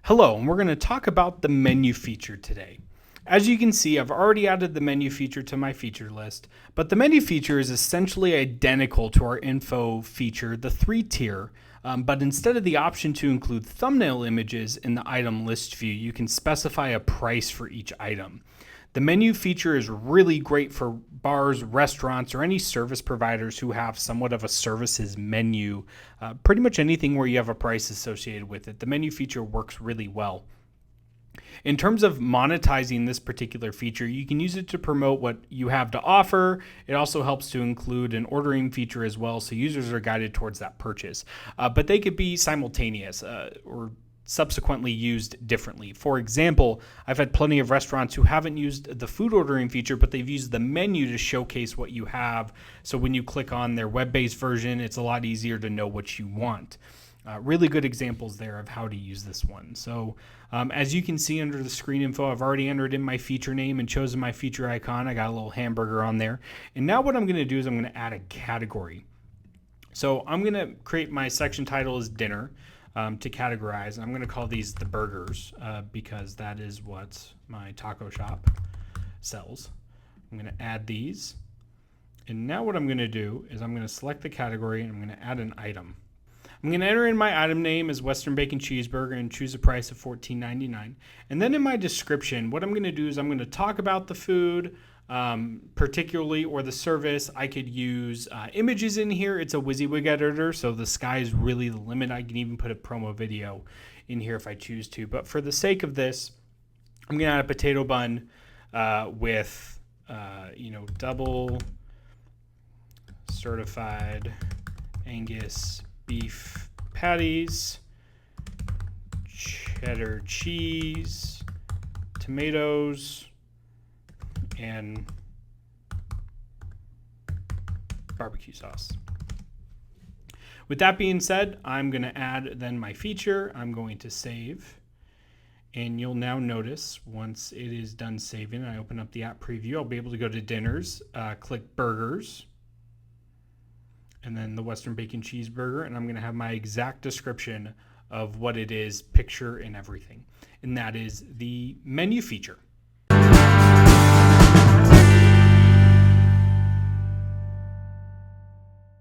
Hello, and we're going to talk about the menu feature today. As you can see, I've already added the menu feature to my feature list, but the menu feature is essentially identical to our info feature, the 3-tier, but instead of the option to include thumbnail images in the item list view, you can specify a price for each item. The menu feature is really great for bars, restaurants, or any service providers who have somewhat of a services menu. Pretty much anything where you have a price associated with it. The menu feature works really well. In terms of monetizing this particular feature, you can use it to promote what you have to offer. It also helps to include an ordering feature as well, so users are guided towards that purchase. But they could be simultaneous or subsequently used differently. For example, I've had plenty of restaurants who haven't used the food ordering feature, but they've used the menu to showcase what you have. So when you click on their web-based version, it's a lot easier to know what you want. Really good examples there of how to use this one. So as you can see under the screen info, I've already entered in my feature name and chosen my feature icon. I got a little hamburger on there. And now what I'm going to do is I'm going to add a category. So I'm going to create my section title as dinner. To categorize. I'm going to call these the burgers because that is what my taco shop sells. I'm going to add these. And now what I'm going to do is I'm going to select the category and I'm going to add an item. I'm going to enter in my item name as Western Bacon Cheeseburger and choose a price of $14.99. And then in my description, what I'm going to do is I'm going to talk about the food, particularly, or the service. I could use images in here. It's a WYSIWYG editor, so the sky is really the limit. I can even put a promo video in here if I choose to. But for the sake of this, I'm going to add a potato bun with, double certified Angus beef patties, cheddar cheese, tomatoes, and barbecue sauce. With that being said, I'm going to add then my feature. I'm going to save. And you'll now notice once it is done saving, I open up the app preview, I'll be able to go to dinners, click burgers, and then the Western Bacon Cheeseburger, and I'm going to have my exact description of what it is, picture and everything. And that is the menu feature.